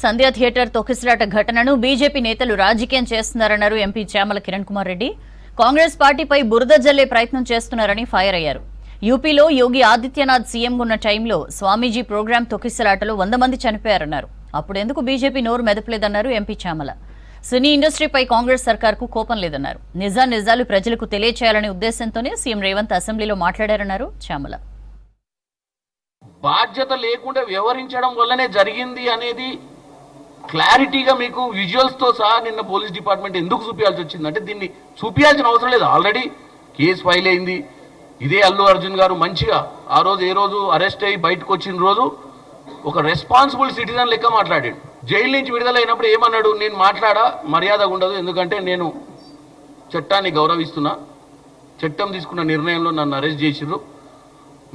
సంధ్యా theatre తొక్కిసలాట ఘటనను BJP నేతలు రాజకీయం చేస్తున్నారన్నారు ఎంపీ చామల కిరణ్ కుమార్ రెడ్డి. కాంగ్రెస్ పార్టీపై బురద జల్లే ప్రయత్నం చేస్తున్నారని ఫైర్ అయ్యారు. యూపీలో యోగి ఆదిత్యనాథ్ సీఎంగా ఉన్న టైంలో స్వామీజీ ప్రోగ్రాం తొక్కిసలాటలో 100 మంది చనిపోయారన్నారు. అప్పుడెందుకు బీజేపీ నోరు మెదపలేదన్నారు ఎంపీ చామల. సినీ ఇండస్ట్రీపై కాంగ్రెస్ సర్కార్కు కోపం లేదన్నారు. నిజాలు ప్రజలకు తెలియచేయాలనే ఉద్దేశంతోనే సీఎం రేవంత్ అసెంబ్లీలో మాట్లాడారన్నారు చామల. బాధ్యత లేకుండా వ్యవహరించడం వల్లనే జరిగింది అనేది క్లారిటీగా మీకు విజువల్స్తో సహా నిన్న పోలీస్ డిపార్ట్మెంట్ ఎందుకు చూపించాల్సి వచ్చిందంటే దీన్ని చూపించాల్సిన అవసరం లేదు. ఆల్రెడీ కేసు ఫైల్ అయింది. ఇదే అల్లు అర్జున్ గారు మంచిగా ఆ రోజు ఏ రోజు అరెస్ట్ అయ్యి బయటకు వచ్చిన రోజు ఒక రెస్పాన్సిబుల్ సిటిజన్ లెక్క మాట్లాడాడు. జైలు నుంచి విడుదలైనప్పుడు ఏమన్నాడు, నేను మాట్లాడా మర్యాదగా ఉండదు, ఎందుకంటే నేను చట్టాన్ని గౌరవిస్తున్నా, చట్టం తీసుకున్న నిర్ణయంలో నన్ను అరెస్ట్ చేసిర్రు,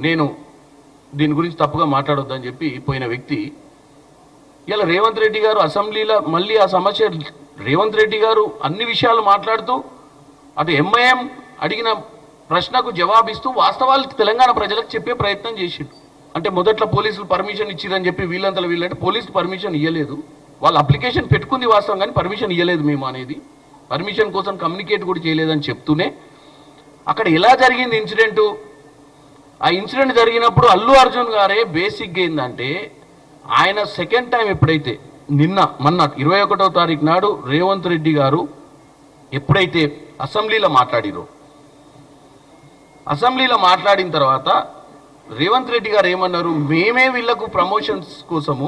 నేను దీని గురించి తప్పుగా మాట్లాడొద్దని చెప్పి పోయిన వ్యక్తి ఇలా రేవంత్ రెడ్డి గారు అసెంబ్లీలో మళ్ళీ ఆ సమస్య రేవంత్ రెడ్డి గారు అన్ని విషయాలు మాట్లాడుతూ అటు ఎంఐఎం అడిగిన ప్రశ్నకు జవాబిస్తూ వాస్తవాలు తెలంగాణ ప్రజలకు చెప్పే ప్రయత్నం చేసిండు. అంటే మొదట్లో పోలీసులు పర్మిషన్ ఇచ్చిరని చెప్పి వీళ్ళంటే పోలీసులు పర్మిషన్ ఇవ్వలేదు, వాళ్ళు అప్లికేషన్ పెట్టుకుంది వాస్తవం కానీ పర్మిషన్ ఇవ్వలేదు మేము అనేది, పర్మిషన్ కోసం కమ్యూనికేట్ కూడా చేయలేదని చెప్తూనే అక్కడ ఎలా జరిగింది ఇన్సిడెంటు. ఆ ఇన్సిడెంట్ జరిగినప్పుడు అల్లు అర్జున్ గారే బేసిక్గా ఏంటంటే ఆయన సెకండ్ టైం ఎప్పుడైతే మొన్న 21వ తారీఖు నాడు రేవంత్ రెడ్డి గారు ఎప్పుడైతే అసెంబ్లీలో మాట్లాడిరో, అసెంబ్లీలో మాట్లాడిన తర్వాత రేవంత్ రెడ్డి గారు ఏమన్నారు, మేమే వీళ్లకు ప్రమోషన్స్ కోసము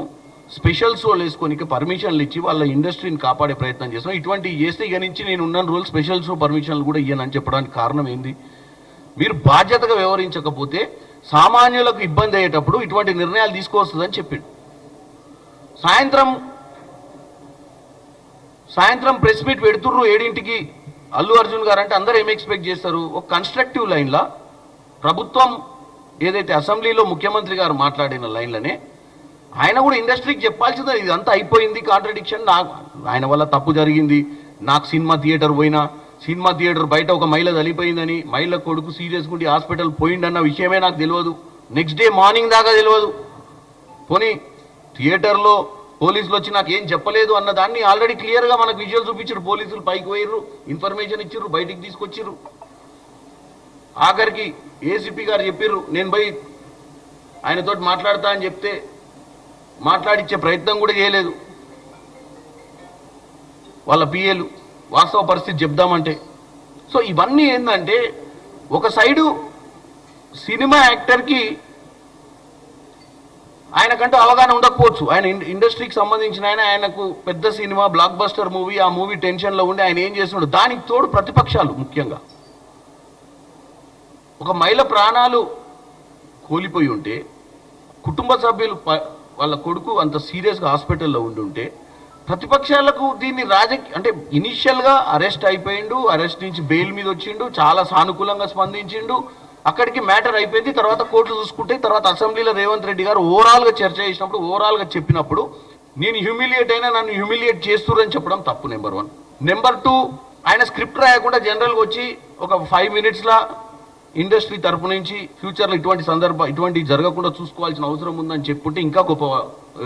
స్పెషల్ షోలు వేసుకొని పర్మిషన్లు ఇచ్చి వాళ్ళ ఇండస్ట్రీని కాపాడే ప్రయత్నం చేస్తాం, ఇటువంటి చేస్తే ఇక నుంచి నేను ఉన్న రోజులు స్పెషల్ షో పర్మిషన్లు కూడా ఇయ్యనని చెప్పడానికి కారణం ఏంది? మీరు బాధ్యతగా వ్యవహరించకపోతే సామాన్యులకు ఇబ్బంది అయ్యేటప్పుడు ఇటువంటి నిర్ణయాలు తీసుకోవస్తుందని చెప్పిండు. సాయంత్రం ప్రెస్ మీట్ పెడుతుర్రు 7ంటికి అల్లు అర్జున్ గారు. అంటే అందరూ ఏం ఎక్స్పెక్ట్ చేస్తారు, ఒక కన్స్ట్రక్టివ్ లైన్లో ప్రభుత్వం ఏదైతే అసెంబ్లీలో ముఖ్యమంత్రి గారు మాట్లాడిన లైన్లనే ఆయన కూడా ఇండస్ట్రీకి చెప్పాల్సిందే, ఇదంతా అయిపోయింది కాంట్రడిక్షన్, ఆయన వల్ల తప్పు జరిగింది, నాకు సినిమా థియేటర్ పోయినా సినిమా థియేటర్ బయట ఒక మహిళ చనిపోయిందని, మహిళ కొడుకు సీరియస్గా ఉండి హాస్పిటల్ పోయిండన్న విషయమే నాకు తెలియదు, నెక్స్ట్ డే మార్నింగ్ దాకా తెలియదు, పోనీ థియేటర్లో పోలీసులు వచ్చి నాకు ఏం చెప్పలేదు అన్న దాన్ని ఆల్రెడీ క్లియర్గా మనకు విజువల్ చూపించారు. పోలీసులు పైకి పోయిర్రు, ఇన్ఫర్మేషన్ ఇచ్చిర్రు, బయటికి తీసుకొచ్చిర్రు. ఆఖరికి ఏసీపీ గారు చెప్పిర్రు నేను పోయి ఆయనతో మాట్లాడతా అని చెప్తే మాట్లాడిచ్చే ప్రయత్నం కూడా చేయలేదు వాళ్ళ పిఏలు, వాస్తవ పరిస్థితి చెప్దామంటే. సో ఇవన్నీ ఏంటంటే ఒక సైడు సినిమా యాక్టర్కి ఆయనకంటూ అవగాహన ఉండకపోవచ్చు, ఆయన ఇండస్ట్రీకి సంబంధించిన ఆయనకు పెద్ద సినిమా బ్లాక్ బస్టర్ మూవీ, ఆ మూవీ టెన్షన్లో ఉండి ఆయన ఏం చేస్తున్నాడు. దానికి తోడు ప్రతిపక్షాలు, ముఖ్యంగా ఒక మహిళ ప్రాణాలు కోల్పోయి ఉంటే, కుటుంబ సభ్యులు వాళ్ళ కొడుకు అంత సీరియస్గా హాస్పిటల్లో ఉండుంటే ప్రతిపక్షాలకు దీన్ని అంటే ఇనిషియల్గా అరెస్ట్ అయిపోయిండు, అరెస్ట్ నుంచి బెయిల్ మీద వచ్చిండు, చాలా సానుకూలంగా స్పందించిండు, అక్కడికి మ్యాటర్ అయిపోయింది. తర్వాత కోర్టులు చూసుకుంటే తర్వాత అసెంబ్లీలో రేవంత్ రెడ్డి గారు ఓవరాల్గా చర్చ చేసినప్పుడు ఓవరాల్గా చెప్పినప్పుడు నేను హ్యూమిలియేట్ అయినా నన్ను హ్యూమిలియేట్ చేస్తురని చెప్పడం తప్పు. నెంబర్ 1. నెంబర్ 2, ఆయన స్క్రిప్ట్ రాయకుండా జనరల్గా వచ్చి ఒక 5 minutesలో ఇండస్ట్రీ తరపు నుంచి ఫ్యూచర్లో ఇటువంటి జరగకుండా చూసుకోవాల్సిన అవసరం ఉందని చెప్పుంటే ఇంకా గొప్ప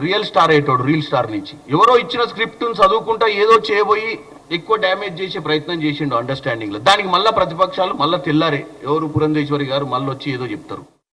రియల్ స్టార్ అయ్యేటోడు. రీల్ స్టార్ నుంచి ఎవరో ఇచ్చిన స్క్రిప్ట్ను చదువుకుంటా ఏదో చేయబోయి ఎక్కువ డ్యామేజ్ చేసే ప్రయత్నం చేసిండు అండర్స్టాండింగ్లో. దానికి మళ్ళీ ప్రతిపక్షాలు మళ్ళీ తెల్లారే ఎవరు పురంధేశ్వరి గారు మళ్ళీ వచ్చి ఏదో చెప్తారు.